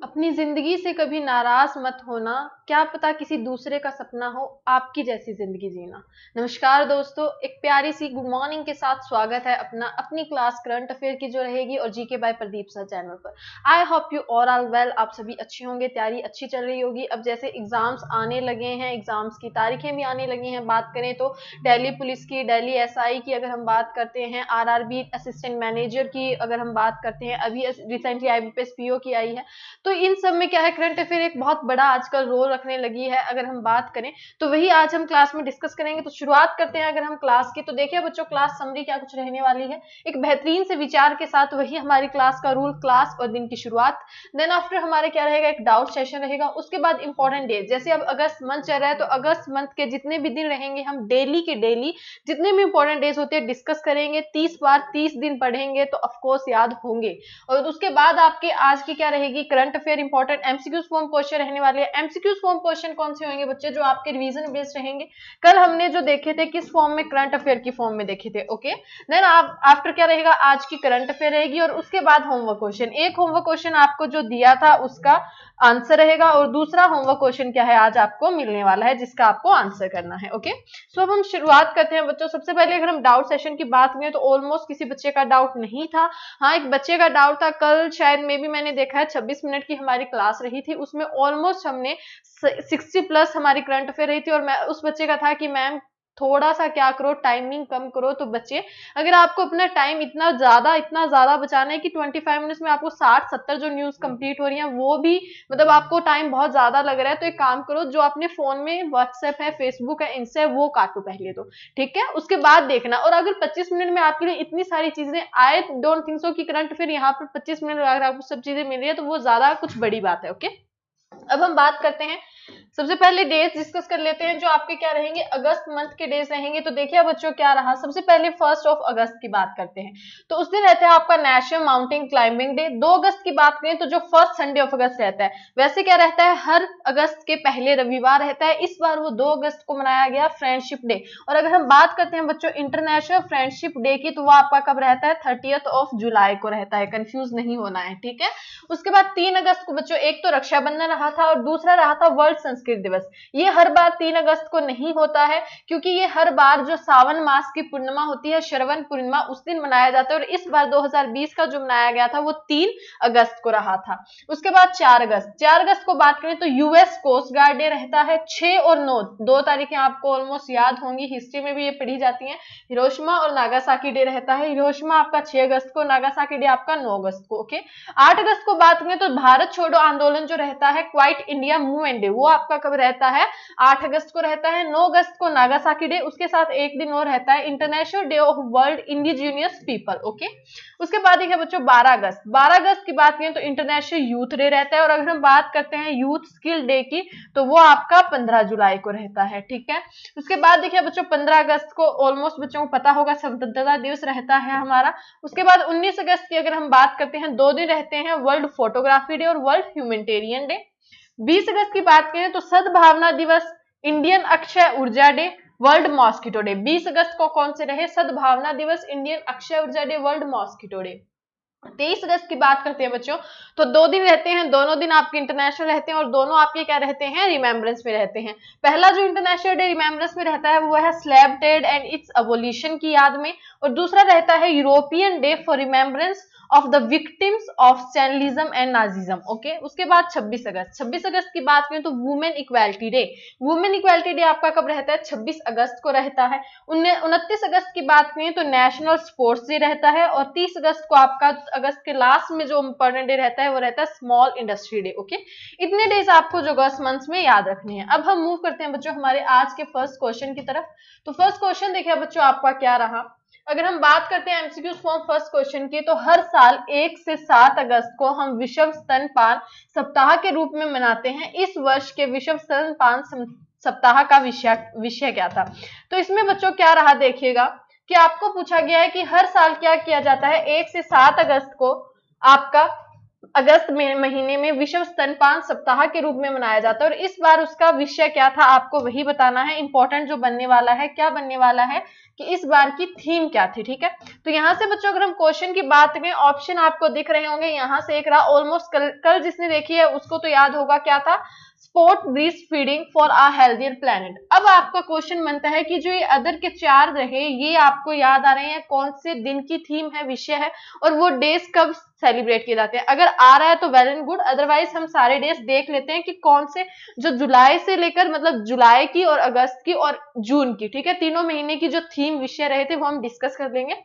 अपनी जिंदगी से कभी नाराज मत होना, क्या पता किसी दूसरे का सपना हो आपकी जैसी जिंदगी जीना। नमस्कार दोस्तों, एक प्यारी सी गुड मॉर्निंग के साथ स्वागत है अपनी क्लास करंट अफेयर की जो रहेगी और GK by Pradeep sir channel पर। I hope you all well, आप सभी अच्छे होंगे, तैयारी अच्छी चल रही होगी। अब जैसे एग्जाम्स आने लगे हैं, एग्जाम्स की तारीखें भी आने लगी हैं। बात करें तो दिल्ली पुलिस की, दिल्ली एसआई की अगर हम बात करते हैं, आरआरबी असिस्टेंट मैनेजर की अगर हम बात करते हैं, अभी रिसेंटली आईबीपीएस पीओ की आई है। तो इन सब में क्या है, करंट अफेयर एक बहुत बड़ा आजकल रोल रखने लगी है। अगर हम बात करें तो वही आज हम क्लास में डिस्कस करेंगे। तो शुरुआत करते हैं अगर हम क्लास की, तो देखिए बच्चों, क्लास समरी क्या कुछ रहने वाली है। एक बेहतरीन से विचार के साथ वही हमारी क्लास का रूल, क्लास और दिन की शुरुआत। देन आफ्टर हमारे क्या रहेगा, एक डाउट सेशन रहेगा। उसके बाद इंपॉर्टेंट डेज, जैसे अब अगस्त मंथ चल रहा है तो अगस्त मंथ के जितने भी दिन रहेंगे हम डेली के डेली जितने भी इंपॉर्टेंट डेज होते हैं डिस्कस करेंगे। 30 बार 30 दिन पढ़ेंगे तो ऑफकोर्स याद होंगे। और उसके बाद आपके आज की क्या रहेगी, current affair important MCQs form question रहने वाले हैं। एमसीक्यूज फॉर्म क्वेश्चन कौन से होंगे बच्चे, जो आपके रिवीजन बेस्ड रहेंगे। कल हमने जो देखे थे किस फॉर्म में, करंट अफेयर की फॉर्म में देखे थे। ओके, देन आप आफ्टर क्या रहेगा, आज की करंट अफेयर रहेगी और उसके बाद होमवर्क क्वेश्चन। एक होमवर्क क्वेश्चन आपको जो दिया था उसका आंसर रहेगा और दूसरा होमवर्क क्वेश्चन क्या है आज आपको मिलने वाला है, जिसका आपको आंसर करना है। ओके, सो अब हम शुरुआत करते हैं बच्चों। सबसे पहले अगर हम डाउट सेशन की बात करें तो ऑलमोस्ट किसी बच्चे का डाउट नहीं था। हाँ, एक बच्चे का डाउट था, कल शायद में भी मैंने देखा है 26 मिनट की हमारी क्लास रही थी, उसमें ऑलमोस्ट हमने 60 प्लस हमारी करंट अफेयर रही थी। और मैं उस बच्चे का था कि मैम थोड़ा सा क्या करो, टाइमिंग कम करो। तो बच्चे, अगर आपको अपना टाइम इतना ज्यादा बचाना है कि 25 मिनट्स में आपको 60-70 जो न्यूज कंप्लीट हो रही है वो भी, मतलब आपको टाइम बहुत ज्यादा लग रहा है, तो एक काम करो, जो अपने फोन में व्हाट्सएप है, फेसबुक है, इंस्टा है, वो काटो पहले तो, ठीक है, उसके बाद देखना। और अगर 25 मिनट में आपके लिए इतनी सारी चीजें, आई डोंट थिंक सो कि करंट अफेयर यहाँ पर 25 मिनट अगर आपको सब चीजें मिल रही है तो वो ज्यादा कुछ बड़ी बात है। ओके, अब हम बात करते हैं, सबसे पहले डेज डिस्कस कर लेते हैं जो आपके क्या रहेंगे, अगस्त मंथ के डेज रहेंगे। तो देखिए बच्चों क्या रहा, सबसे पहले 1 अगस्त की बात करते हैं तो उस दिन रहता है आपका नेशनल माउंटेन क्लाइंबिंग डे। 2 अगस्त की बात करें तो जो फर्स्ट संडे ऑफ अगस्त रहता है, वैसे क्या रहता है, हर अगस्त के पहले रविवार रहता है। इस बार वो 2 अगस्त को मनाया गया फ्रेंडशिप डे। और अगर हम बात करते हैं बच्चों इंटरनेशनल फ्रेंडशिप डे की, तो वो आपका कब रहता है, 30 जुलाई को रहता है, कंफ्यूज नहीं होना है, ठीक है। उसके बाद 3 अगस्त को बच्चों, एक तो रक्षाबंधन रहा था और दूसरा रहा था वर्ल्ड संस्कृत दिवस। ये हर बार 3 अगस्त को नहीं होता है, क्योंकि ये हर बार जो सावन मास की पूर्णिमा होती है, श्रवण पूर्णिमा, उस दिन मनाया जाता है। और इस बार 2020 का जो मनाया गया था वो 3 अगस्त को रहा था। उसके बाद 4 अगस्त को बात करें तो यूएस कोस्ट गार्ड डे रहता है। 6 और 9 दो तारीखें आपको ऑलमोस्ट याद होंगी, हिस्ट्री में भी ये पढ़ी जाती है। हिरोशिमा और नागासाकी डे रहता है। हिरोशिमा आपका 6 अगस्त को, नागासाकी डे आपका 9 अगस्त को। ओके, 8 अगस्त को बात करें तो भारत छोड़ो आंदोलन जो रहता है, क्वाइट इंडिया मूवमेंट डे, वो आपका कब रहता है, 8 अगस्त को रहता है। 9 अगस्त को नागासाकी डे, उसके साथ एक दिन और रहता है international day of world indigenous people. Okay, उसके बाद देखिए बच्चों 12 अगस्त, 12 अगस्त की बात करें तो इंटरनेशनल यूथ डे रहता है। और अगर हम बात करते हैं यूथ स्किल डे की, तो वो आपका 15 जुलाई को रहता है, ठीक है। उसके बाद देखिए बच्चों 15 अगस्त को ऑलमोस्ट बच्चों को पता होगा स्वतंत्रता दिवस रहता है हमारा। उसके बाद 19 अगस्त की अगर हम बात करते हैं, 2 दिन रहते हैं, वर्ल्ड फोटोग्राफी डे और वर्ल्ड ह्यूमैनिटेरियन डे। 20 अगस्त की बात करें तो सद्भावना दिवस, इंडियन अक्षय ऊर्जा डे, वर्ल्ड मॉस्किटो डे। 20 अगस्त को कौन से रहे, सद्भावना दिवस, इंडियन अक्षय ऊर्जा डे, वर्ल्ड मॉस्किटो डे। 23 अगस्त की बात करते हैं बच्चों, तो 2 दिन रहते हैं, दोनों दिन आपके इंटरनेशनल रहते हैं और दोनों आपके क्या रहते हैं, रिमेम्बरेंस में रहते हैं। पहला जो इंटरनेशनल डे रिमेम्बरेंस में रहता है वो है slave trade and its abolition की याद में। और दूसरा रहता है European day for remembrance of the victims of Stalinism and Nazism. Okay, उसके बाद 26 अगस्त, 26 अगस्त की बात करें तो women equality day. Women equality day आपका कब रहता है, 26 अगस्त को रहता है। 29 अगस्त की बात करें तो नेशनल स्पोर्ट्स डे रहता है। और 30 अगस्त को आपका, अगस्त के लास्ट में जो इंपॉर्टेंट डे रहता है वो रहता है स्मॉल इंडस्ट्री डे। ओके, इतने डेज आपको जो अगस्त मंथ में याद रखने हैं। अब हम मूव करते हैं बच्चों हमारे आज के फर्स्ट क्वेश्चन की तरफ। तो फर्स्ट क्वेश्चन देखिए बच्चों आपका क्या रहा, अगर हम बात करते हैं एमसीक्यू फॉर्म फर्स्ट क्वेश्चन की, तो हर साल 1 से 7 अगस्त को हम विश्व स्तनपान सप्ताह के रूप में मनाते हैं। इस वर्ष के विश्व स्तनपान सप्ताह का विषय क्या था, तो इसमें बच्चों क्या रहा देखिएगा कि आपको पूछा गया है कि हर साल क्या किया जाता है, 1 से 7 अगस्त को आपका अगस्त महीने में विश्व स्तनपान सप्ताह के रूप में मनाया जाता है। और इस बार उसका विषय क्या था आपको वही बताना है। इंपॉर्टेंट जो बनने वाला है, क्या बनने वाला है कि इस बार की थीम क्या थी, ठीक है। तो यहाँ से बच्चों अगर हम क्वेश्चन की बात करें, ऑप्शन आपको दिख रहे होंगे, यहाँ से एक रहा ऑलमोस्ट कल जिसने देखी है उसको तो याद होगा, क्या था, sport breast feeding for a healthier planet. अब आपका क्वेश्चन बनता है कि जो ये अदर के 4 रहे, ये आपको याद आ रहे हैं कौन से दिन की थीम है, विषय है, और वो डेज कब सेलिब्रेट किए जाते हैं। अगर आ रहा है तो वेल एंड गुड, अदरवाइज हम सारे डेज देख लेते हैं कि कौन से, जो जुलाई से लेकर, मतलब जुलाई की और अगस्त की और जून की, ठीक है, तीनों महीने की जो थीम विषय रहे थे वो हम डिस्कस कर लेंगे।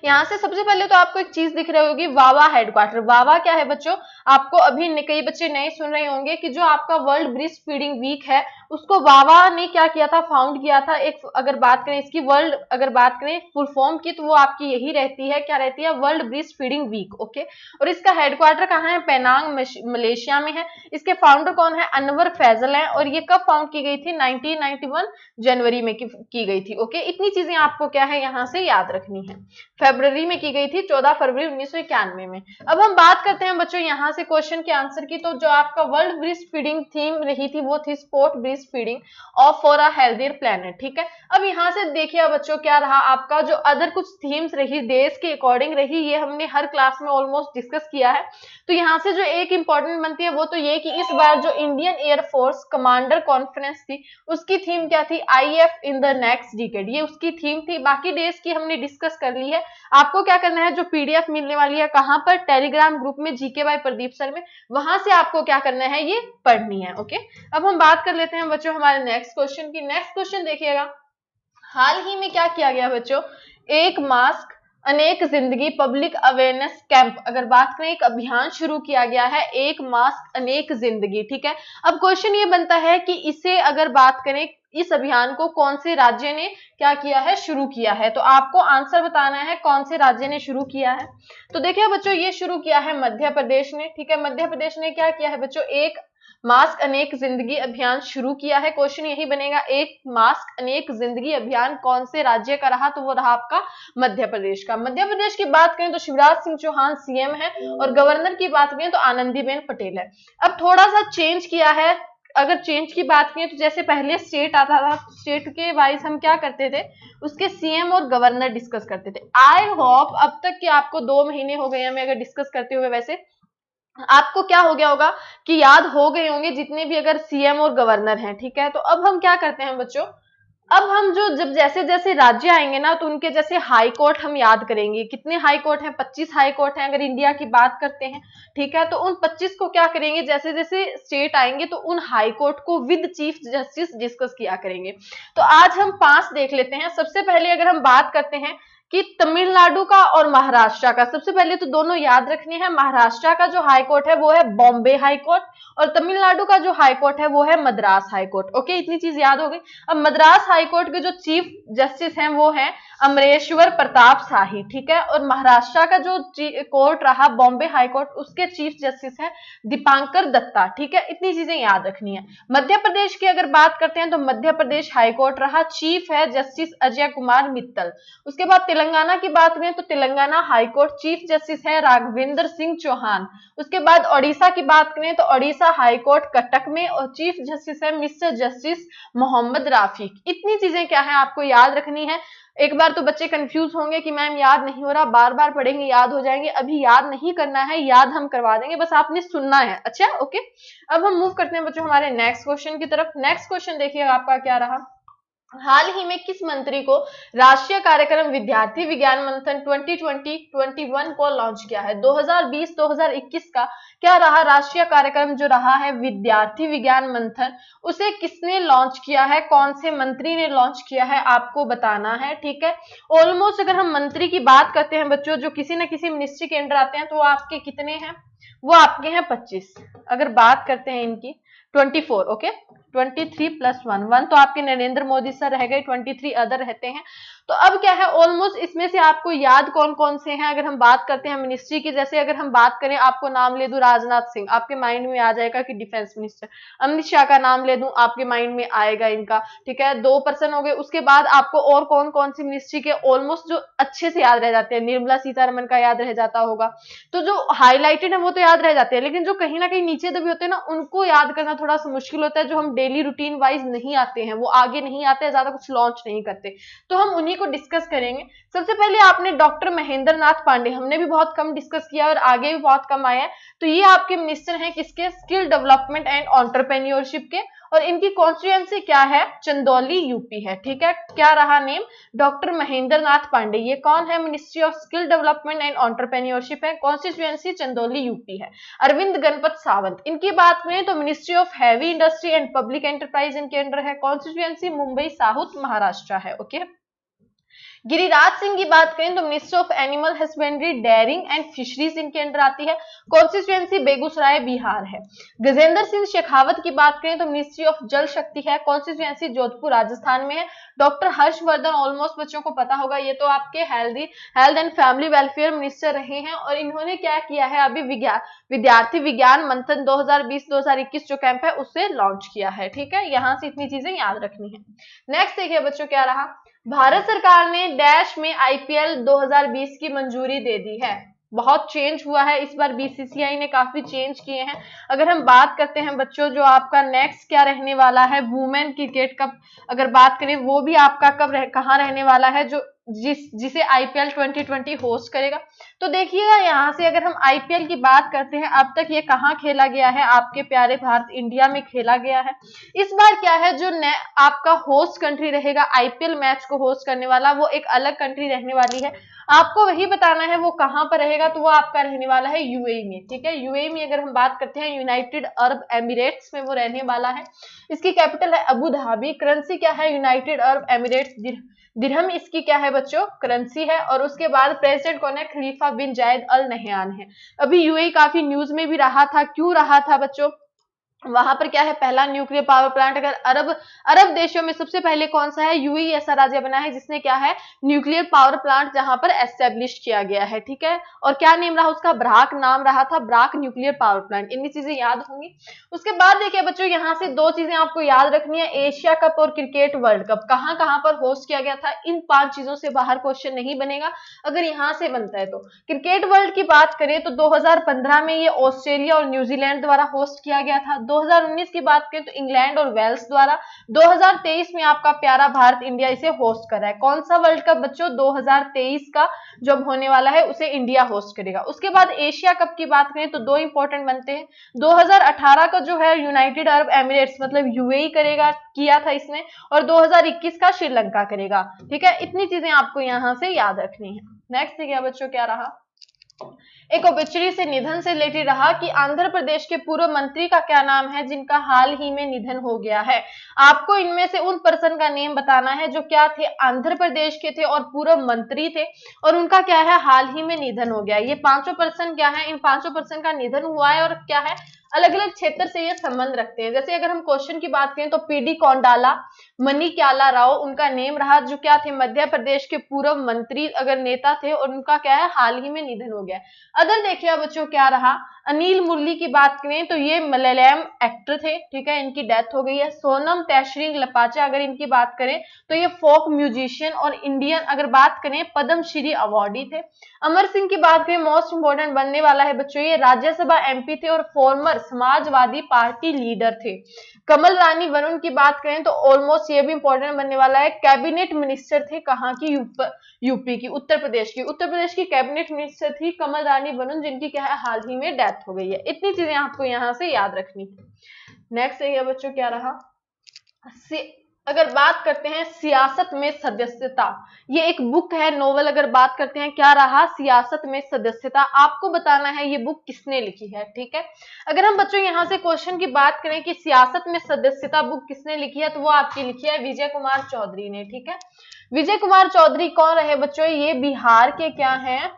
यहाँ से सबसे पहले तो आपको एक चीज दिख रही होगी, वावा हेडक्वार्टर। वावा क्या है बच्चों, आपको अभी कई बच्चे नए सुन रहे होंगे कि जो आपका वर्ल्ड ब्रेस्ट फीडिंग वीक है उसको वावा ने क्या किया था, फाउंड किया था। एक अगर बात करें इसकी वर्ल्ड, अगर बात करें फुल फॉर्म की, तो वो आपकी यही रहती है, क्या रहती है, world breastfeeding week, okay. और इसका हेडक्वार्टर कहाँ है, पेनांग मलेशिया में है। इसके फाउंडर कौन है, अनवर फैजल है। और ये कब फाउंड की गई थी, 1991 जनवरी में की गई थी, ओके। इतनी चीजें आपको क्या है यहाँ से याद रखनी है। फरवरी में की गई थी, 14 फरवरी 1991 में। अब हम बात करते हैं बच्चों यहाँ से क्वेश्चन के आंसर की। तो जो आपका वर्ल्ड ब्रेस्ट फीडिंग थीम रही थी वो थी sport breast feeding of for a healthier planet, ठीक है। अब यहाँ से देखिए बच्चों क्या रहा आपका, जो अदर कुछ थीम्स रही देश के अकॉर्डिंग रही, ये हमने हर क्लास में ऑलमोस्ट डिस्कस किया है। तो यहाँ से जो एक इंपॉर्टेंट बनती है वो तो ये कि इस बार जो इंडियन एयरफोर्स कमांडर कॉन्फ्रेंस थी उसकी थीम क्या थी, IF in the next decade, ये उसकी थीम थी। बाकी डेज की हमने डिस्कस कर ली है। आपको क्या करना है, जो PDF मिलने वाली है कहां पर, टेलीग्राम ग्रुप में, जीके बाय प्रदीप सर में, वहां से आपको क्या करना है, ये पढ़नी है, ओके। अब हम बात कर लेते हैं बच्चों हमारे नेक्स्ट क्वेश्चन की। नेक्स्ट क्वेश्चन देखिएगा, हाल ही में क्या किया गया बच्चों, एक मास्क अनेक जिंदगी पब्लिक अवेयरनेस कैंप, अगर बात करें एक अभियान शुरू किया गया है, एक मास्क अनेक जिंदगी, ठीक है। अब क्वेश्चन ये बनता है कि इसे अगर बात करें, इस अभियान को कौन से राज्य ने क्या किया है, शुरू किया है। तो आपको आंसर बताना है कौन से राज्य ने शुरू किया है। तो देखिए बच्चों ये शुरू किया है मध्य प्रदेश ने, ठीक है। मध्य प्रदेश ने क्या किया है बच्चों, एक मास्क अनेक जिंदगी अभियान शुरू किया है। क्वेश्चन यही बनेगा, एक मास्क अनेक जिंदगी अभियान कौन से राज्य का रहा, तो वो रहा आपका मध्य प्रदेश का। मध्य प्रदेश की बात करें तो शिवराज सिंह चौहान CM है, और गवर्नर की बात करें तो आनंदीबेन पटेल है। अब थोड़ा सा चेंज किया है, अगर चेंज की बात करें तो जैसे पहले स्टेट आता था, स्टेट के वाइज हम क्या करते थे, उसके CM और गवर्नर डिस्कस करते थे। आई होप अब तक कि आपको 2 महीने हो गए हमें अगर डिस्कस करते हुए, वैसे आपको क्या हो गया होगा कि याद हो गए होंगे जितने भी अगर CM और गवर्नर हैं, ठीक है। तो अब हम क्या करते हैं बच्चों, अब हम जो जब जैसे जैसे राज्य आएंगे ना तो उनके जैसे हाई कोर्ट हम याद करेंगे। कितने हाई कोर्ट हैं, 25 हाई कोर्ट हैं अगर इंडिया की बात करते हैं, ठीक है। तो उन 25 को क्या करेंगे, जैसे जैसे स्टेट आएंगे तो उन हाई कोर्ट को विद चीफ जस्टिस डिस्कस किया करेंगे। तो आज हम 5 देख लेते हैं। सबसे पहले अगर हम बात करते हैं कि तमिलनाडु का और महाराष्ट्र का, सबसे पहले तो दोनों याद रखने हैं। महाराष्ट्र का जो हाई कोर्ट है वो है बॉम्बे हाई कोर्ट, और तमिलनाडु का जो हाई कोर्ट है वो है मद्रास हाई कोर्ट, ओके। इतनी चीज याद हो गई। अब मद्रास हाई कोर्ट के जो चीफ जस्टिस हैं वो हैं अमरेश्वर प्रताप शाही, ठीक है। और महाराष्ट्र का जो कोर्ट रहा बॉम्बे हाई कोर्ट, उसके चीफ जस्टिस है दीपांकर दत्ता, ठीक है। इतनी चीजें याद रखनी है। मध्य प्रदेश की अगर बात करते हैं तो मध्य प्रदेश हाई कोर्ट रहा, चीफ है जस्टिस अजय कुमार मित्तल। उसके बाद तेलंगाना की बात करें तो Telangana high court chief justice है राघवेंद्र सिंह चौहान। उसके बाद ओडिशा की बात करें तो ओडिशा हाई कोर्ट कटक में, और चीफ जस्टिस है मिस्टर जस्टिस मोहम्मद राफिक। इतनी चीजें क्या है आपको याद रखनी है। एक बार तो बच्चे कंफ्यूज होंगे कि मैम याद नहीं हो रहा, बार बार पढ़ेंगे याद हो जाएंगे। अभी याद नहीं करना है, याद हम करवा देंगे, बस आपने सुनना है, अच्छा, ओके। अब हम मूव करते हैं बच्चों हमारे नेक्स्ट क्वेश्चन की तरफ। नेक्स्ट क्वेश्चन देखिएगा आपका क्या रहा, हाल ही में किस मंत्री को राष्ट्रीय कार्यक्रम विद्यार्थी विज्ञान मंथन 2020-21 को लॉन्च किया है। 2020-2021 का क्या रहा राष्ट्रीय कार्यक्रम जो रहा है विद्यार्थी विज्ञान मंथन, उसे किसने लॉन्च किया है, कौन से मंत्री ने लॉन्च किया है, आपको बताना है, ठीक है। ऑलमोस्ट अगर हम मंत्री की बात करते हैं बच्चों जो किसी न किसी मिनिस्ट्री के अंडर आते हैं, तो वो आपके कितने हैं, वो आपके हैं 25। अगर बात करते हैं इनकी 24, ओके, 23 + 1 1 तो आपके नरेंद्र मोदी सर रह गए, 23 अदर रहते हैं। तो अब क्या है, ऑलमोस्ट इसमें से आपको याद कौन कौन से हैं अगर हम बात करते हैं मिनिस्ट्री की। जैसे अगर हम बात करें, आपको नाम ले दूं राजनाथ सिंह, आपके माइंड में आ जाएगा कि डिफेंस मिनिस्टर। अमित शाह का नाम ले दूं, आपके माइंड में आएगा इनका, ठीक है, 2% हो गए। उसके बाद आपको और कौन कौन सी मिनिस्ट्री के ऑलमोस्ट जो अच्छे से याद रह जाते हैं, निर्मला सीतारमण का याद रह जाता होगा, तो जो हाईलाइटेड है वो तो याद रह जाते हैं, लेकिन जो कहीं ना कहीं नीचे दबे होते हैं ना, उनको याद करना थोड़ा सा मुश्किल होता है, जो हम डेली रूटीन वाइज नहीं आते हैं, वो आगे नहीं आते हैं, ज्यादा कुछ लॉन्च नहीं करते, तो हम उन्हीं को डिस्कस करेंगे। सबसे पहले आपने डॉक्टर महेंद्र नाथ पांडे, हमने भी बहुत कम डिस्कस किया और आगे भी बहुत कम आया है, तो ये आपके मिनिस्टर हैं किसके, स्किल डेवलपमेंट एंड एंटरप्रेन्योरशिप के, और इनकी कॉन्स्टिट्यूएंसी क्या है, चंदौली यूपी है, ठीक है। क्या रहा नेम, डॉक्टर महेंद्र नाथ पांडे। ये कौन है, ministry of skill development and entrepreneurship है, कॉन्स्टिट्यूएंसी चंदौली यूपी है। अरविंद गणपत सावंत, इनकी बात करें तो ministry of heavy industry and public enterprise इनके अंडर है, कॉन्स्टिट्यूएंसी मुंबई साउथ महाराष्ट्र है, ओके। गिरिराज सिंह की बात करें तो minister of animal husbandry, dairying and fisheries इनके अंडर आती है, कॉन्स्टिट्यूएंसी बेगूसराय बिहार है। गजेंद्र सिंह शेखावत की बात करें तो मिनिस्ट्री ऑफ जल शक्ति है, कॉन्स्टिट्यूएंसी जोधपुर राजस्थान में है। डॉक्टर हर्षवर्धन, ऑलमोस्ट बच्चों को पता होगा, ये तो आपके health and family welfare minister रहे हैं, और इन्होंने क्या किया है, अभी विद्यार्थी विज्ञान मंथन 2020-2021 जो कैंप है उससे लॉन्च किया है, ठीक है। यहां से इतनी चीजें याद रखनी है। नेक्स्ट देखिए बच्चों, क्या रहा, भारत सरकार ने डैश में आईपीएल 2020 की मंजूरी दे दी है। बहुत चेंज हुआ है इस बार, बीसीसीआई ने काफी चेंज किए हैं। अगर हम बात करते हैं बच्चों, जो आपका नेक्स्ट क्या रहने वाला है, वुमेन क्रिकेट कप अगर बात करें, वो भी आपका कहाँ रहने वाला है, जो जिसे आईपीएल 2020 होस्ट करेगा। तो देखिएगा यहाँ से अगर हम आईपीएल की बात करते हैं, अब तक ये कहाँ खेला गया है, आपके प्यारे भारत इंडिया में खेला गया है। इस बार क्या है, जो आपका होस्ट कंट्री रहेगा आईपीएल मैच को होस्ट करने वाला, वो एक अलग कंट्री रहने वाली है। आपको वही बताना है वो कहां पर रहेगा, तो वो आपका रहने वाला है यूएई में, ठीक है। यूएई में अगर हम बात करते हैं, यूनाइटेड अरब एमिरेट्स में वो रहने वाला है। इसकी कैपिटल है अबू धाबी। करेंसी क्या है, यूनाइटेड अरब एमिरेट्स दिरहम इसकी क्या है बच्चों, करेंसी है। और उसके बाद प्रेसिडेंट कौन है, खलीफा बिन जायद अल नहयान है। अभी यूएई काफी न्यूज में भी रहा था, क्यों रहा था बच्चों, वहां पर क्या है, पहला न्यूक्लियर पावर प्लांट। अगर अरब देशों में सबसे पहले कौन सा है, यूएई ऐसा राज्य बना है जिसने क्या है, न्यूक्लियर पावर प्लांट जहां पर एस्टेब्लिश किया गया है, ठीक है। और क्या नेम रहा उसका, ब्राक नाम रहा था, ब्राक न्यूक्लियर पावर प्लांट। इतनी चीजें याद होंगी। उसके बाद देखिए बच्चों, यहाँ से दो चीजें आपको याद रखनी है, एशिया कप और क्रिकेट वर्ल्ड कप कहां कहां पर होस्ट किया गया था। इन 5 चीजों से बाहर क्वेश्चन नहीं बनेगा अगर यहाँ से बनता है तो। क्रिकेट वर्ल्ड की बात करें तो 2015 में ये ऑस्ट्रेलिया और न्यूजीलैंड द्वारा होस्ट किया गया था। 2019 की बात करें तो इंग्लैंड और वेल्स द्वारा। 2023 में आपका प्यारा भारत इंडिया इसे होस्ट कर रहा है। कौन सा वर्ल्ड कप बच्चों, 2023 का जब होने वाला है उसे इंडिया होस्ट करेगा। उसके बाद एशिया कप की बात करें तो 2 इंपॉर्टेंट बनते हैं। 2018 का जो है यूनाइटेड अरब एमिरेट्स मतलब यूएई करेगा, किया था इसने, और 2021 का श्रीलंका करेगा, ठीक है। इतनी चीजें आपको यहां से याद रखनी है। नेक्स्ट देखिए बच्चों, क्या रहा, एक ओबिचुरी से निधन से रिलेटेड रहा कि आंध्र प्रदेश के पूर्व मंत्री का क्या नाम है जिनका हाल ही में निधन हो गया है। आपको इनमें से उन पर्सन का नेम बताना है जो क्या थे, आंध्र प्रदेश के थे और पूर्व मंत्री थे, और उनका क्या है, हाल ही में निधन हो गया। ये 5 पर्सन क्या है, इन 5 पर्सन का निधन हुआ है, और क्या है, अलग अलग क्षेत्र से ये संबंध रखते हैं। जैसे अगर हम क्वेश्चन की बात करें तो पीडी कौंडाला, मनी क्याला राव उनका नेम रहा, जो क्या थे, मध्य प्रदेश के पूर्व मंत्री अगर नेता थे, और उनका क्या है, हाल ही में निधन हो गया। अदर देखिए बच्चों, क्या रहा, अनिल मुरली की बात करें तो ये मलयालम एक्टर थे, ठीक है, इनकी डेथ हो गई है। सोनम तेशरिंग लपाचा अगर इनकी बात करें तो ये फोक म्यूजिशियन और इंडियन अगर बात करें पद्मश्री अवार्डी थे। अमर सिंह की बात करें, मोस्ट इंपोर्टेंट बनने वाला है बच्चों, ये राज्यसभा एमपी थे और फॉर्मर समाजवादी पार्टी लीडर थे। कमल रानी वरुण की बात करें तो ऑलमोस्ट ये भी इंपॉर्टेंट बनने वाला है, कैबिनेट मिनिस्टर थे, कहाँ की, यूपी की, उत्तर प्रदेश की कैबिनेट मिनिस्टर थी कमल रानी वरुण, जिनकी क्या है, हाल ही में डेथ हो गई है। इतनी चीजें आपको यहाँ से याद रखनी है। नेक्स्ट है बच्चों, क्या रहा, अगर बात करते हैं सियासत में सदस्यता, ये एक बुक है, नोवेल। अगर बात करते हैं, क्या रहा, सियासत में सदस्यता, आपको बताना है ये बुक किसने लिखी है, ठीक है। अगर हम बच्चों यहाँ से क्वेश्चन की बात करें कि सियासत में सदस्यता बुक किसने लिखी है, तो वो आपकी लिखी है विजय कुमार चौधरी ने, ठीक है। विजय कुमार चौधरी कौन रहे बच्चों, ये बिहार के क्या हैं,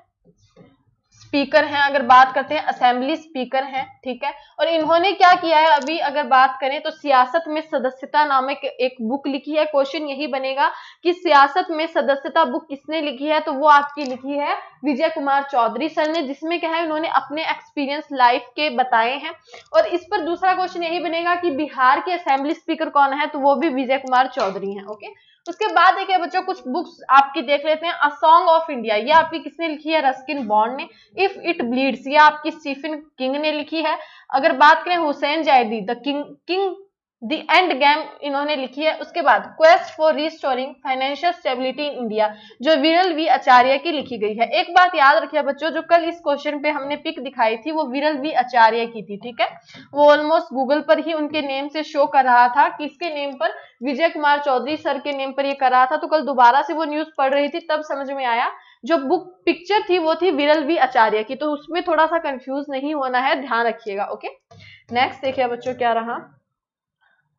स्पीकर हैं, अगर बात करते हैं असेंबली स्पीकर हैं, ठीक है। और इन्होंने क्या किया है, अभी अगर बात करें तो सियासत में सदस्यता नामक एक बुक लिखी है। क्वेश्चन यही बनेगा कि सियासत में सदस्यता बुक किसने लिखी है, तो वो आपकी लिखी है विजय कुमार चौधरी सर ने, जिसमें क्या है उन्होंने अपने एक्सपीरियंस लाइफ के बताए हैं। और इस पर दूसरा क्वेश्चन यही बनेगा कि बिहार के असेंबली स्पीकर कौन है, तो वो भी विजय कुमार चौधरी हैं। ओके, उसके बाद देखिए बच्चों कुछ बुक्स आपकी देख लेते हैं। अ सॉन्ग ऑफ इंडिया, ये आपकी किसने लिखी है, रस्किन बॉन्ड ने। इफ इट ब्लीड्स, ये आपकी स्टीफन किंग ने लिखी है। अगर बात करें Hussain Zaidi, the king the end game, इन्होंने लिखी है। उसके बाद quest for restoring financial stability in India, जो विरल वी आचार्य की लिखी गई है। एक बात याद रखिए बच्चों, जो कल इस क्वेश्चन पे हमने पिक दिखाई थी वो विरल वी आचार्य की थी, ठीक है। वो ऑलमोस्ट गूगल पर ही उनके नेम से शो कर रहा था, किसके नेम पर, विजय कुमार चौधरी सर के नेम पर ये कर रहा था। तो कल दोबारा से वो न्यूज पढ़ रही थी, तब समझ में आया जो बुक पिक्चर थी वो थी विरल वी आचार्य की, तो उसमें थोड़ा सा कंफ्यूज नहीं होना है, ध्यान रखिएगा। ओके, नेक्स्ट देखिए बच्चों क्या रहा।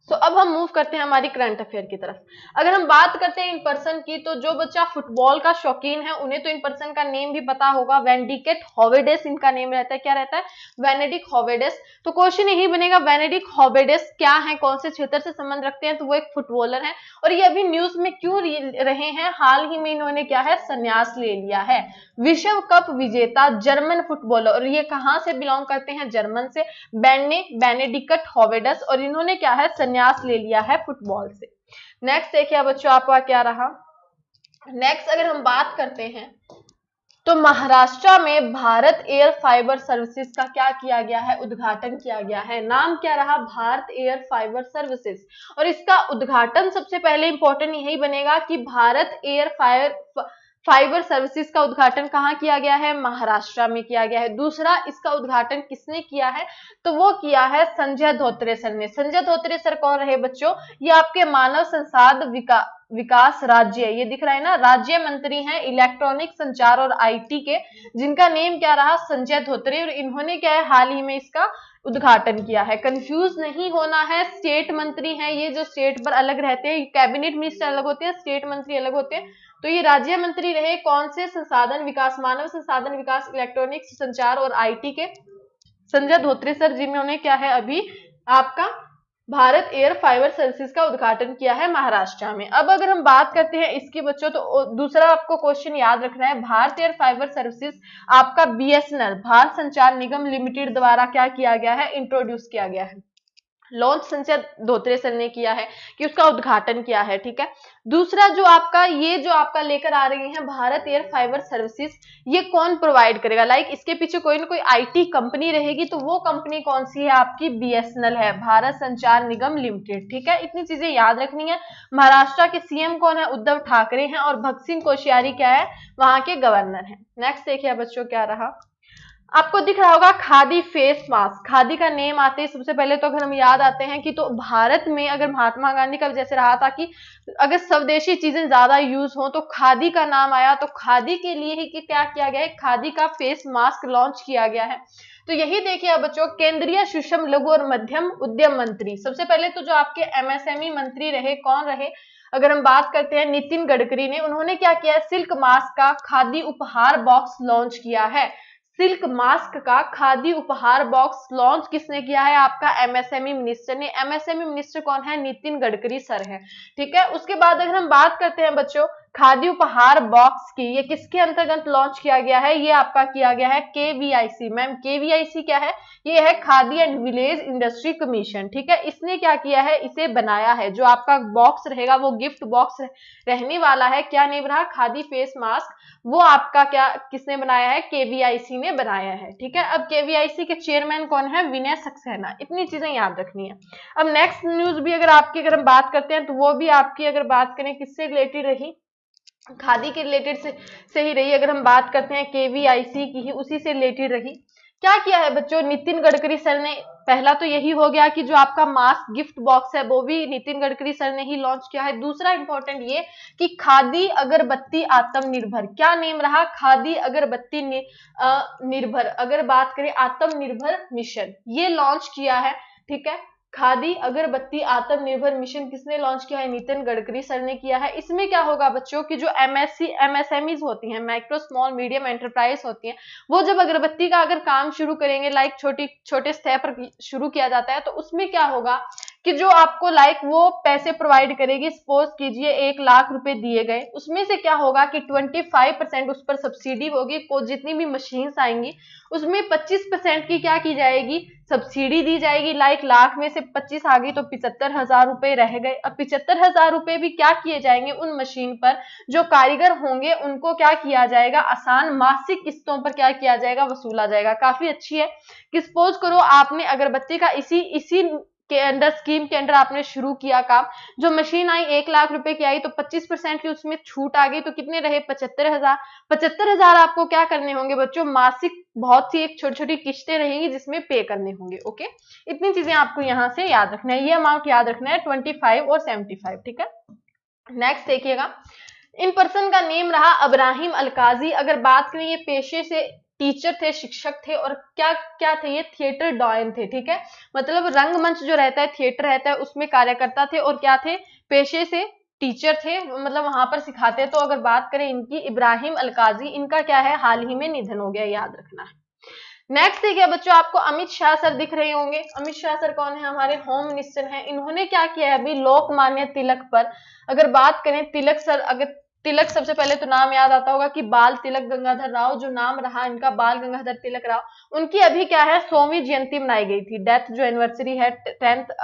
तो अब हम मूव करते हैं हमारी करंट अफेयर की तरफ। अगर हम बात करते हैं इन पर्सन की, तो जो बच्चा फुटबॉल का शौकीन है उन्हें तो इन पर्सन का नेम भी पता होगा, वेंडिकेट हॉवेडेस इनका नेम रहता है। क्या रहता है, वेनेडिक हॉवेडेस। तो क्वेश्चन यही बनेगा, वेनेडिक हॉवेडेस क्या है, कौन से क्षेत्र से संबंध रखते हैं, तो वो एक फुटबॉलर है। और ये अभी न्यूज में क्यों रहे हैं, हाल ही में इन्होंने क्या है, संन्यास ले लिया है। विश्व कप विजेता जर्मन फुटबॉलर, और ये कहां से बिलोंग करते हैं, जर्मन से, बेनेडिक्ट हॉवेडस, और इन्होंने क्या है, संन्यास ले लिया है फुटबॉल से। नेक्स्ट देखिए बच्चों आपका क्या रहा। नेक्स्ट अगर हम बात करते हैं तो महाराष्ट्र में भारत एयर फाइबर सर्विसेज का क्या किया गया है, उद्घाटन किया गया है। नाम क्या रहा, भारत एयर फाइबर सर्विसेज। और इसका उद्घाटन सबसे पहले इंपॉर्टेंट यही बनेगा कि भारत एयर फाइबर सर्विसेज का उद्घाटन कहाँ किया गया है, महाराष्ट्र में किया गया है। दूसरा, इसका उद्घाटन किसने किया है, तो वो किया है संजय धोत्रे सर ने। संजय धोत्रे सर कौन रहे बच्चों, ये आपके मानव संसाधन विकास राज्य, ये दिख रहा है ना, राज्य मंत्री हैं इलेक्ट्रॉनिक संचार और आईटी के, जिनका नेम क्या रहा, संजय धोत्रे। और इन्होंने क्या है, हाल ही में इसका उद्घाटन किया है। कंफ्यूज नहीं होना है, स्टेट मंत्री हैं ये, जो स्टेट पर अलग रहते हैं, कैबिनेट मिनिस्टर अलग होते हैं, स्टेट मंत्री अलग होते हैं। तो ये राज्य मंत्री रहे कौन से, संसाधन विकास, मानव संसाधन विकास, इलेक्ट्रॉनिक्स संचार और आईटी के संजय धोत्रे सर, जिन्होंने क्या है अभी आपका भारत एयर फाइबर सर्विसेज का उद्घाटन किया है महाराष्ट्र में। अब अगर हम बात करते हैं इसकी बच्चों, तो दूसरा आपको क्वेश्चन याद रखना है, भारत एयर फाइबर सर्विसेज आपका बीएसएनएल भारत संचार निगम लिमिटेड द्वारा क्या किया गया है, इंट्रोड्यूस किया गया है। लॉन्च संजय धोत्रे सर ने किया है कि उसका उद्घाटन किया है, ठीक है। दूसरा जो आपका ये जो आपका लेकर आ रही है भारत एयर फाइबर सर्विसेज, ये कौन प्रोवाइड करेगा, लाइक इसके पीछे कोई ना कोई आईटी कंपनी रहेगी, तो वो कंपनी कौन सी है, आपकी बीएसएनएल है, भारत संचार निगम लिमिटेड, ठीक है। इतनी चीजें याद रखनी है। महाराष्ट्र के सीएम कौन है, उद्धव ठाकरे हैं, और भगत सिंह कोश्यारी क्या है, वहां के गवर्नर हैं। नेक्स्ट देखिए बच्चों क्या रहा, आपको दिख रहा होगा खादी फेस मास्क। खादी का नेम आते ही सबसे पहले तो अगर हम याद आते हैं कि तो भारत में अगर महात्मा गांधी का जैसे रहा था कि अगर स्वदेशी चीजें ज्यादा यूज हो, तो खादी का नाम आया, तो खादी के लिए ही कि क्या किया गया है, खादी का फेस मास्क लॉन्च किया गया है। तो यही देखिए बच्चों, केंद्रीय सूक्ष्म लघु और मध्यम उद्यम मंत्री, सबसे पहले तो जो आपके एमएसएमई मंत्री रहे, कौन रहे, अगर हम बात करते हैं नितिन गडकरी ने, उन्होंने क्या किया है, सिल्क मास्क का खादी उपहार बॉक्स लॉन्च किया है। सिल्क मास्क का खादी उपहार बॉक्स लॉन्च किसने किया है, आपका एमएसएमई मिनिस्टर ने। एमएसएमई मिनिस्टर कौन है, नितिन गडकरी सर है, ठीक है। उसके बाद अगर हम बात करते हैं बच्चों खादी उपहार बॉक्स की, ये किसके अंतर्गत लॉन्च किया गया है, ये आपका किया गया है केवीआईसी। मैम केवीआईसी क्या है, ये है khadi and village industry commission, ठीक है। इसने क्या किया है, इसे बनाया है। जो आपका बॉक्स रहेगा वो गिफ्ट बॉक्स रहने वाला है, क्या नेम रहा, खादी फेस मास्क, वो आपका क्या किसने बनाया है, केवीआईसी ने बनाया है, ठीक है। अब केवीआईसी के चेयरमैन कौन है, विनय सक्सेना। इतनी चीजें याद रखनी है। अब नेक्स्ट न्यूज भी अगर आपकी अगर हम बात करते हैं, तो वो भी आपकी अगर बात करें किससे रिलेटेड रही, खादी के रिलेटेड से ही रही। अगर हम बात करते हैं केवीआईसी की ही, उसी से रिलेटेड रही। क्या किया है बच्चों, नितिन गडकरी सर ने, पहला तो यही हो गया कि जो आपका मास्क गिफ्ट बॉक्स है वो भी नितिन गडकरी सर ने ही लॉन्च किया है। दूसरा इंपॉर्टेंट ये कि खादी अगरबत्ती आत्मनिर्भर, क्या नेम रहा, खादी अगरबत्ती निर्भर, अगर बात करें आत्मनिर्भर मिशन, ये लॉन्च किया है, ठीक है। खादी अगरबत्ती आत्मनिर्भर मिशन किसने लॉन्च किया है? नितिन गडकरी सर ने किया है। इसमें क्या होगा बच्चों की जो एमएसएमईज होती हैं, माइक्रो स्मॉल मीडियम एंटरप्राइज होती हैं, वो जब अगरबत्ती का अगर काम शुरू करेंगे, लाइक छोटे स्तर पर शुरू किया जाता है, तो उसमें क्या होगा कि जो आपको लाइक वो पैसे प्रोवाइड करेगी। सपोज कीजिए 1 लाख रुपए दिए गए, उसमें से क्या होगा कि 25% उस पर सब्सिडी होगी। जितनी भी मशीन्स आएंगी उसमें 25% की क्या की जाएगी? सब्सिडी दी जाएगी। लाइक लाख में से 25 आ गई तो 75,000 रुपए रह गए। अब 75,000 रुपए भी क्या किए जाएंगे? उन मशीन पर जो कारीगर होंगे उनको क्या किया जाएगा? आसान मासिक किस्तों पर क्या किया जाएगा? वसूला जाएगा। काफी अच्छी है कि सपोज करो आपने अगरबत्ती का इसी के अंडर, स्कीम के अंडर आपने शुरू किया काम। जो मशीन आई 1 लाख रुपए की आई तो 25% की उसमें छूट आ गई, तो कितने रहे? 75,000। 75,000 आपको क्या करने होंगे बच्चों? मासिक बहुत सी एक छोटी छोटी किस्तें रहेंगी जिसमें पे करने होंगे। ओके, इतनी चीजें आपको यहां से याद रखना है। ये अमाउंट याद रखना है 25 और 75। ठीक है, नेक्स्ट देखिएगा, इन पर्सन का नेम रहा अब्राहिम अलकाजी। अगर बात करें, ये पेशे से टीचर थे, शिक्षक थे, और क्या क्या थे? ये थिएटर डॉयन थे। ठीक है, मतलब रंगमंच जो रहता है, थिएटर रहता है, उसमें कार्यकर्ता थे, और क्या थे? पेशे से टीचर थे, मतलब वहां पर सिखाते। तो अगर बात करें इनकी, इब्राहिम अलकाजी, इनका क्या है? हाल ही में निधन हो गया, याद रखना है। नेक्स्ट देखिए बच्चों, आपको अमित शाह सर दिख रहे होंगे। अमित शाह सर कौन है? हमारे होम मिनिस्टर हैं। इन्होंने क्या किया है अभी? लोकमान्य तिलक पर अगर बात करें, तिलक सर, अगर तिलक सबसे पहले तो नाम याद आता होगा कि बाल तिलक गंगाधर राव, जो नाम रहा इनका बाल गंगाधर तिलक राव, उनकी अभी क्या है? 100वीं जयंती मनाई गई थी। डेथ जो एनिवर्सरी है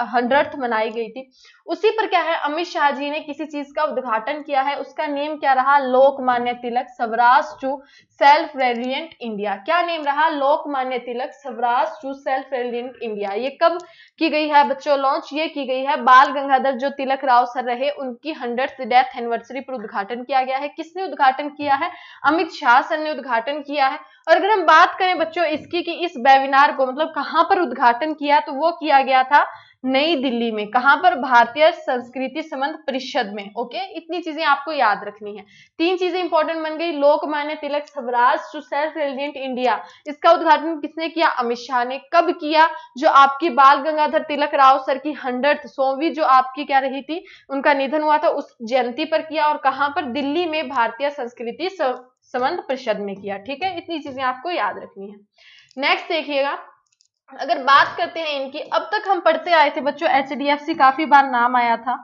100th मनाई गई थी। उसी पर क्या है? अमित शाह जी ने किसी चीज का उद्घाटन किया है, उसका नेम क्या रहा? Lokmanya Tilak Swaraj to self रेलिएंट India. क्या नेम रहा? Lokmanya Tilak Swaraj to self रेलिएंट India. ये कब की गई है बच्चों लॉन्च? ये की गई है बाल गंगाधर जो तिलक राव सर रहे, उनकी 100th डेथ एनिवर्सरी पर उद्घाटन किया गया है। किसने उद्घाटन किया है? अमित शाह सर ने उद्घाटन किया है। और अगर हम बात करें बच्चों इसकी कि इस वेबिनार को मतलब कहां पर उद्घाटन किया, तो वो किया गया था नई दिल्ली में। कहां पर? भारतीय संस्कृति संबंध परिषद में। ओके, इतनी चीजें आपको याद रखनी है। 3 चीजें इंपॉर्टेंट बन गई। Lokmanya Tilak Swaraj to self रेलिएंट India, इसका उद्घाटन किसने किया? अमित शाह ने। कब किया? जो आपकी बाल गंगाधर तिलक राव सर की 100वीं जो आपकी क्या रही थी, उनका निधन हुआ था, उस जयंती पर किया। और कहां पर? दिल्ली में भारतीय संस्कृति संबंध परिषद में किया। ठीक है, इतनी चीजें आपको याद रखनी है। नेक्स्ट देखिएगा, अगर बात करते हैं इनकी, अब तक हम पढ़ते आए थे बच्चों एचडीएफसी, काफी बार नाम आया था।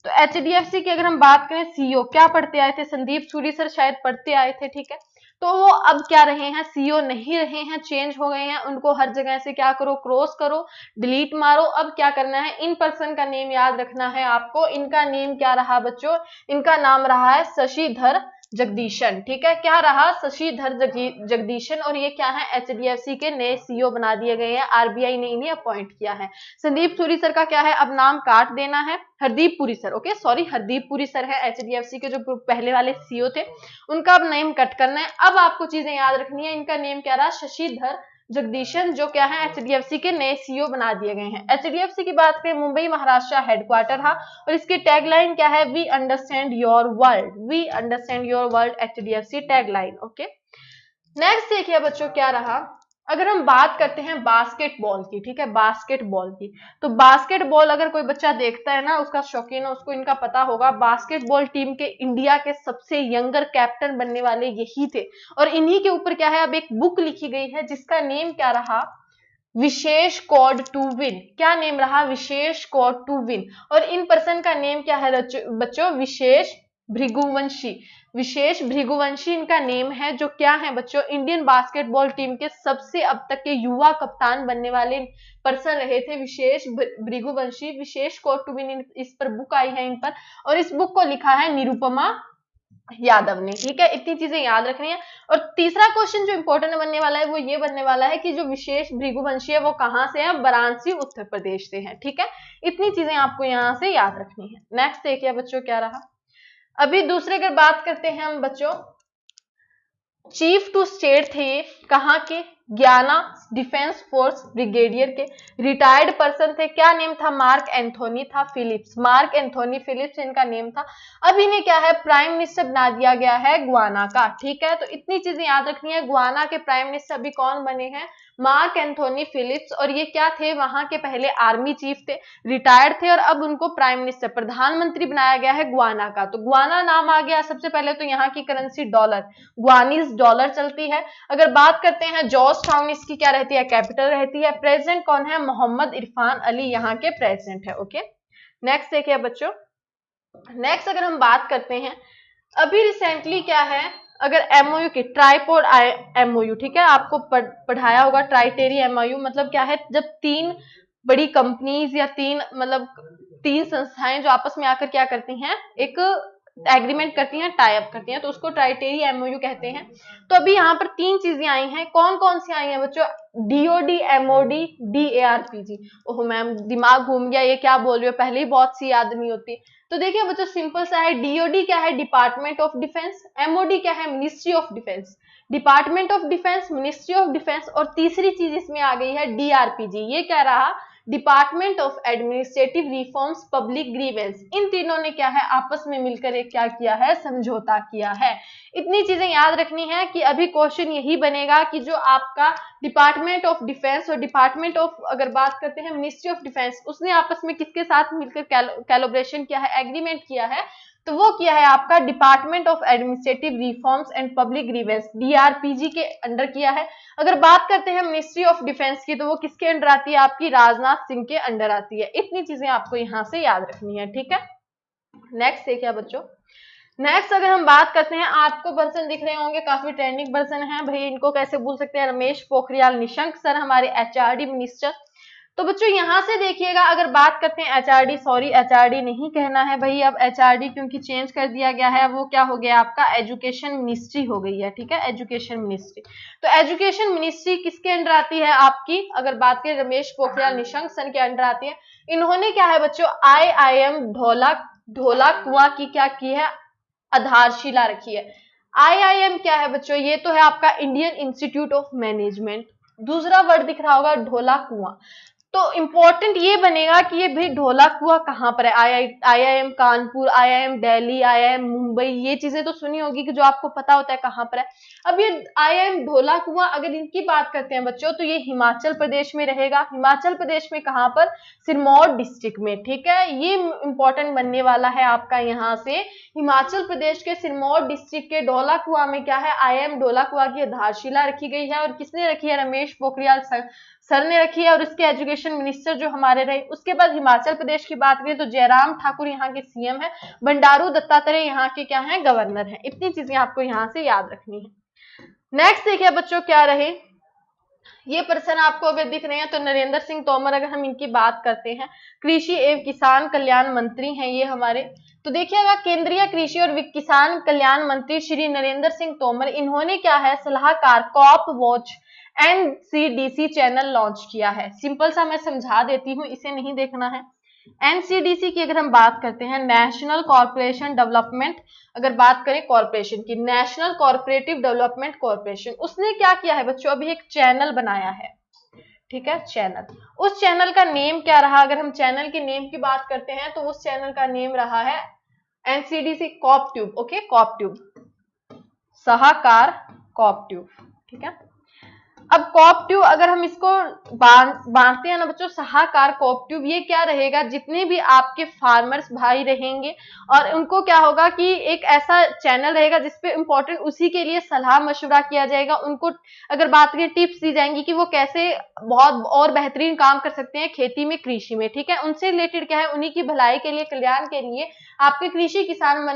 तो एचडीएफसी की अगर हम बात करें, सीईओ क्या पढ़ते आए थे? संदीप सूरी सर शायद पढ़ते आए थे। ठीक है, तो वो अब क्या रहे हैं? सीईओ नहीं रहे हैं, चेंज हो गए हैं। उनको हर जगह से क्या करो? क्रॉस करो, डिलीट मारो। अब क्या करना है? इन पर्सन का नेम याद रखना है आपको। इनका नेम क्या रहा बच्चों? इनका नाम रहा है शशिधर जगदीशन। ठीक है, क्या रहा? शशिधर जगदीशन। और ये क्या है? एचडीएफसी के नए सीईओ बना दिए गए हैं, आरबीआई ने इन्हें अपॉइंट किया है। संदीप सूरी सर का क्या है? अब नाम काट देना है, Hardeep Puri sir. Okay sorry, Hardeep Puri sir है एचडीएफसी के जो पहले वाले सीईओ थे, उनका अब नेम कट करना है। अब आपको चीजें याद रखनी है। इनका नेम क्या रहा? शशिधर जगदीशन, जो क्या है? एचडीएफसी के नए सीईओ बना दिए गए हैं। एचडीएफसी की बात करें, मुंबई महाराष्ट्र हेडक्वार्टर है, और इसकी टैगलाइन क्या है? We understand your world. We understand your world, HDFC tagline. Okay, next देखिए बच्चों क्या रहा, अगर हम बात करते हैं बास्केटबॉल की। ठीक है, बास्केटबॉल की, तो बास्केटबॉल अगर कोई बच्चा देखता है ना, उसका शौकीन है, उसको इनका पता होगा। बास्केटबॉल टीम के इंडिया के सबसे यंगर कैप्टन बनने वाले यही थे, और इन्हीं के ऊपर क्या है? अब एक बुक लिखी गई है जिसका नेम क्या रहा? विशेष कोड टू विन। क्या नेम रहा? विशेष कोड टू विन। और इन पर्सन का नेम क्या है बच्चों? विशेष भृगुवंशी। विशेष भृगुवंशी इनका नेम है, जो क्या है बच्चों? इंडियन बास्केटबॉल टीम के सबसे अब तक के युवा कप्तान बनने वाले पर्सन रहे थे, विशेष भृगुवंशी। विशेष कोड टू विन, इस पर बुक आई है इन पर, और इस बुक को लिखा है निरुपमा यादव ने। ठीक है, इतनी चीजें याद रखनी है। और तीसरा क्वेश्चन जो इंपॉर्टेंट बनने वाला है वो ये बनने वाला है कि जो विशेष भृगुवंशी है वो कहां से है? वाराणसी उत्तर प्रदेश से है। ठीक है, इतनी चीजें आपको यहां से याद रखनी है। नेक्स्ट देखिए बच्चों क्या रहा, अभी दूसरे अगर बात करते हैं हम बच्चों, चीफ टू स्टेट थे ये, कहाँ के? ज्ञाना डिफेंस फोर्स ब्रिगेडियर के। रिटायर्ड पर्सन थे, क्या नेम था? मार्क एंथोनी था फिलिप्स, मार्क एंथोनी फिलिप्स इनका नेम था। अब इन्हें क्या है, प्राइम मिनिस्टर बना दिया गया है गुआना का। ठीक है, तो इतनी चीजें याद रखनी है। गुआना के प्राइम मिनिस्टर अभी कौन बने हैं? Mark Anthony Phillips. और ये क्या थे? वहां के पहले आर्मी चीफ थे, रिटायर्ड थे, और अब उनको प्राइम मिनिस्टर प्रधानमंत्री बनाया गया है गुआना का। तो गुआना नाम आ गया। सबसे पहले तो यहाँ की करेंसी डॉलर, गुआनीज डॉलर चलती है। अगर बात करते हैं जॉर्ज टाउन, इसकी क्या रहती है? कैपिटल रहती है। प्रेसिडेंट कौन है? मोहम्मद इरफान अली यहाँ के प्रेसिडेंट है। ओके, नेक्स्ट देखिए बच्चों। नेक्स्ट अगर हम बात करते हैं, अभी रिसेंटली क्या है, अगर एमओयू की ट्राइपोड एमओयू, ठीक है, आपको पढ़ाया होगा ट्राइटेरी एमओयू मतलब क्या है? जब तीन बड़ी कंपनीज या तीन संस्थाएं जो आपस में आकर क्या करती हैं, एक एग्रीमेंट करती हैं, टाई अप करती हैं, तो उसको ट्राइटेरी एमओयू कहते हैं। तो अभी यहाँ पर तीन चीजें आई हैं। कौन कौन सी आई हैं बच्चों? DOD, MOD, DARPG. Oh ma'am दिमाग घूम गया, ये क्या बोल रहे हो, पहले ही बहुत सी याद नहीं होती। तो देखिए बच्चों, सिंपल सा है। डीओडी क्या है? Department of defence. एमओडी क्या है? Ministry of defence. Department of defence, ministry of defence, और तीसरी चीज इसमें आ गई है डीआरपीजी। ये क्या रहा? Department of administrative reforms public grievances. इन तीनों ने क्या है, आपस में मिलकर एक क्या किया है? समझौता किया है। इतनी चीजें याद रखनी है कि अभी क्वेश्चन यही बनेगा कि जो आपका डिपार्टमेंट ऑफ डिफेंस और डिपार्टमेंट ऑफ, अगर बात करते हैं मिनिस्ट्री ऑफ डिफेंस, उसने आपस में किसके साथ मिलकर कैलोब्रेशन किया है, एग्रीमेंट किया है? तो वो किया है आपका department of administrative reforms and public grievances, DRPG के अंडर किया है। अगर बात करते हैं मिनिस्ट्री ऑफ डिफेंस की, तो वो किसके अंडर आती है? आपकी राजनाथ सिंह के अंडर आती है। इतनी चीजें आपको यहाँ से याद रखनी है। ठीक है, नेक्स्ट देखिए बच्चों। नेक्स्ट अगर हम बात करते हैं, आपको पर्सन दिख रहे होंगे, काफी ट्रेंडिंग पर्सन है भाई, इनको कैसे भूल सकते हैं? रमेश पोखरियाल निशंक सर, हमारे एचआरडी मिनिस्टर। तो बच्चों यहां से देखिएगा, अगर बात करते हैं एचआरडी, सॉरी एचआरडी नहीं कहना है भाई, अब एचआरडी क्योंकि चेंज कर दिया गया है, वो क्या हो गया आपका? एजुकेशन मिनिस्ट्री हो गई है। ठीक है, एजुकेशन मिनिस्ट्री। तो एजुकेशन मिनिस्ट्री किसके अंडर आती है आपकी? अगर बात करें रमेश पोखरियाल निशंक सर के अंडर आती है। इन्होंने क्या है बच्चों? IIM ढोला कुआं की क्या की है? आधारशिला रखी है। IIM क्या है बच्चों? ये तो है आपका इंडियन इंस्टीट्यूट ऑफ मैनेजमेंट। दूसरा वर्ड दिख रहा होगा ढोला कुआं। तो इंपॉर्टेंट ये बनेगा कि ये भाई ढोला कुआं कहाँ पर है? IIM Kanpur, IIM Delhi, IIM Mumbai, ये चीजें तो सुनी होगी कि जो आपको पता होता है कहाँ पर है। अब ये IIM ढोला कुआं अगर इनकी बात करते हैं बच्चों, तो ये हिमाचल प्रदेश में रहेगा। हिमाचल प्रदेश में कहाँ पर? सिरमौर डिस्ट्रिक्ट में। ठीक है, ये इंपॉर्टेंट बनने वाला है आपका यहाँ से। हिमाचल प्रदेश के सिरमौर डिस्ट्रिक्ट के ढोला कुआं में क्या है? IIM ढोला कुआं की आधारशिला रखी गई है। और किसने रखी है? रमेश पोखरियाल सर ने रखी है। और उसके एजुकेशन मिनिस्टर जो हमारे रहे। उसके बाद हिमाचल प्रदेश की बात करें तो जयराम ठाकुर यहाँ के सीएम है, बंडारू दत्तात्रेय यहाँ के क्या है? गवर्नर है। इतनी चीजें आपको यहाँ से याद रखनी है। नेक्स्ट देखिए बच्चों क्या रहे, ये पर्सन आपको अगर दिख रहे हैं तो नरेंद्र सिंह तोमर, अगर हम इनकी बात करते हैं, कृषि एवं किसान कल्याण मंत्री हैं ये हमारे। तो देखिएगा, केंद्रीय कृषि और किसान कल्याण मंत्री श्री नरेंद्र सिंह तोमर, इन्होंने क्या है? सलाहकार cop watch NCDC channel launch किया है। सिंपल सा मैं समझा देती हूँ, इसे नहीं देखना है। NCDC की अगर हम बात करते हैं, नेशनल कॉर्पोरेशन डेवलपमेंट, अगर बात करें कॉर्पोरेशन की, नेशनल कॉर्पोरेटिव डेवलपमेंट कॉर्पोरेशन, उसने क्या किया है बच्चों? अभी एक चैनल बनाया है। ठीक है, चैनल। उस चैनल का नेम क्या रहा? अगर हम चैनल के नेम की बात करते हैं तो उस चैनल का नेम रहा है NCDC coop tube. Okay, coop tube, Sahakar coop tube. ठीक है, अब कॉप ट्यूब अगर हम इसको बांटते हैं ना बच्चों, सहाकार कॉप ट्यूब, ये क्या रहेगा? जितने भी आपके फार्मर्स भाई रहेंगे और उनको क्या होगा कि एक ऐसा चैनल रहेगा जिसपे इंपॉर्टेंट उसी के लिए सलाह मशवरा किया जाएगा। उनको अगर बात करें टिप्स दी जाएंगी कि वो कैसे बहुत और बेहतरीन काम कर सकते हैं खेती में, कृषि में। ठीक है, उनसे रिलेटेड क्या है? उन्हीं की भलाई के लिए, कल्याण के लिए आपके कृषि किसान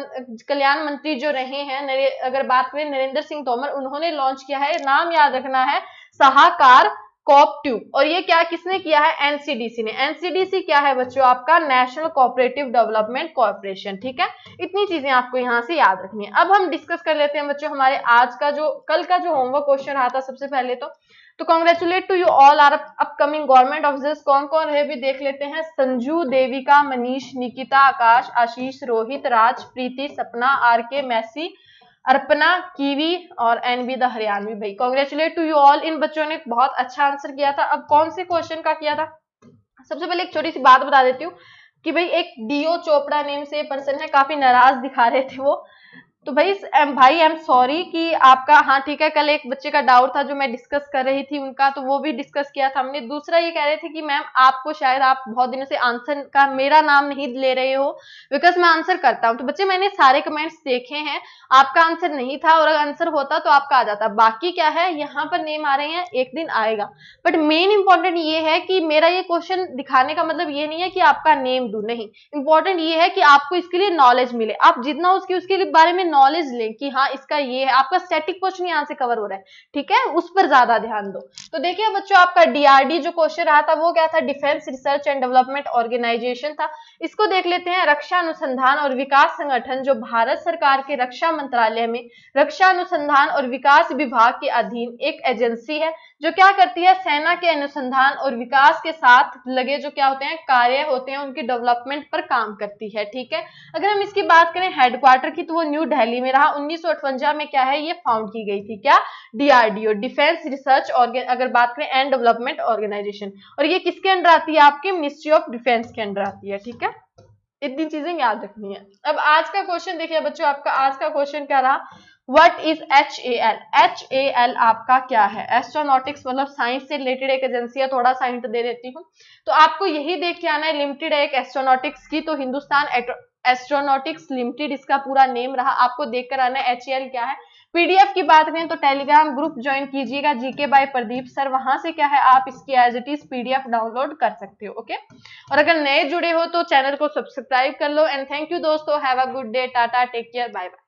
कल्याण मंत्री जो रहे हैं, अगर बात करें नरेंद्र सिंह तोमर, उन्होंने लॉन्च किया है। नाम याद रखना है, सहाकार कॉप ट्यूब। और ये क्या किसने किया है? NCDC ने। NCDC क्या है बच्चों? आपका नेशनल कोऑपरेटिव डेवलपमेंट कॉर्पोरेशन। ठीक है, इतनी चीजें आपको यहाँ से याद रखनी है। अब हम डिस्कस कर लेते हैं बच्चों हमारे आज का जो कल का जो होमवर्क क्वेश्चन रहा था। सबसे पहले तो congratulate to you all our upcoming government officers. कौन कौन रहे भी देख लेते हैं। संजू, देविका, मनीष, निकिता, आकाश, आशीष, रोहित, राज, प्रीति, सपना, RK, मैसी, अर्पणा, कीवी और एनबी द हरियाणवी। भाई कॉन्ग्रेचुलेट टू यू ऑल, इन बच्चों ने बहुत अच्छा आंसर किया था। अब कौन से क्वेश्चन का किया था, सबसे पहले एक छोटी सी बात बता देती हूँ कि भाई एक डीओ चोपड़ा नेम से पर्सन है, काफी नाराज दिखा रहे थे वो, तो भाई आई एम सॉरी कि आपका, हाँ ठीक है, कल एक बच्चे का डाउट था जो मैं डिस्कस कर रही थी उनका, तो वो भी डिस्कस किया था हमने। दूसरा ये कह रहे थे कि मैम आपको शायद, आप बहुत दिनों से आंसर का मेरा नाम नहीं ले रहे हो, बिकॉज मैं आंसर करता हूँ। तो बच्चे मैंने सारे कमेंट्स देखे हैं, आपका आंसर नहीं था, और अगर आंसर होता तो आपका आ जाता। बाकी क्या है, यहाँ पर नेम आ रहे हैं, एक दिन आएगा, बट मेन इंपॉर्टेंट ये है कि मेरा ये क्वेश्चन दिखाने का मतलब ये नहीं है कि आपका नेम दूं, नहीं, इंपॉर्टेंट ये है कि आपको इसके लिए नॉलेज मिले, आप जितना उसके बारे में नॉलेज लें कि हाँ इसका ये है, आपका स्टैटिक क्वेश्चन यहाँ से कवर हो रहा है, ठीक है, उस पर ज्यादा ध्यान दो। तो देखिए बच्चों, आपका डीआरडी जो क्वेश्चन रहा था वो क्या था, defence research and development organisation था। इसको देख लेते हैं। रक्षा अनुसंधान और विकास संगठन जो भारत सरकार के रक्षा मंत्रालय में रक्षा अनुसंधान और विकास विभाग के अधीन एक एजेंसी है जो क्या करती है, सेना के अनुसंधान और विकास के साथ लगे जो क्या होते हैं, कार्य होते हैं, उनकी डेवलपमेंट पर काम करती है, ठीक है। अगर हम इसकी बात करें हेडक्वार्टर की, तो वो न्यू दिल्ली में रहा। 1958 में क्या है, ये फाउंड की गई थी, क्या, डीआरडीओ, डिफेंस रिसर्च अगर बात करें एंड डेवलपमेंट ऑर्गेनाइजेशन, और ये किसके अंडर आती है, आपके मिनिस्ट्री ऑफ डिफेंस के अंडर आती है, ठीक है। इतनी चीजें याद रखनी है। अब आज का क्वेश्चन देखिए बच्चों, आपका आज का क्वेश्चन क्या रहा, व्हाट इज HAL। HAL आपका क्या है, एस्ट्रोनॉटिक्स, मतलब साइंस से रिलेटेड एक एजेंसी है, थोड़ा सा हिंट दे देती हूँ। तो आपको यही देख के आना है, लिमिटेड है एक एस्ट्रोनॉटिक्स की, तो हिंदुस्तान एस्ट्रोनॉटिक्स लिमिटेड इसका पूरा नेम रहा, आपको देखकर आना है HAL क्या है। पीडीएफ की बात करें तो टेलीग्राम ग्रुप ज्वाइन कीजिएगा, जीके बाय प्रदीप सर, वहां से क्या है, आप इसकी as it is PDF download कर सकते हो, ओके। और अगर नए जुड़े हो तो चैनल को सब्सक्राइब कर लो। एंड थैंक यू दोस्तों, have a good day, tata, take care, bye bye.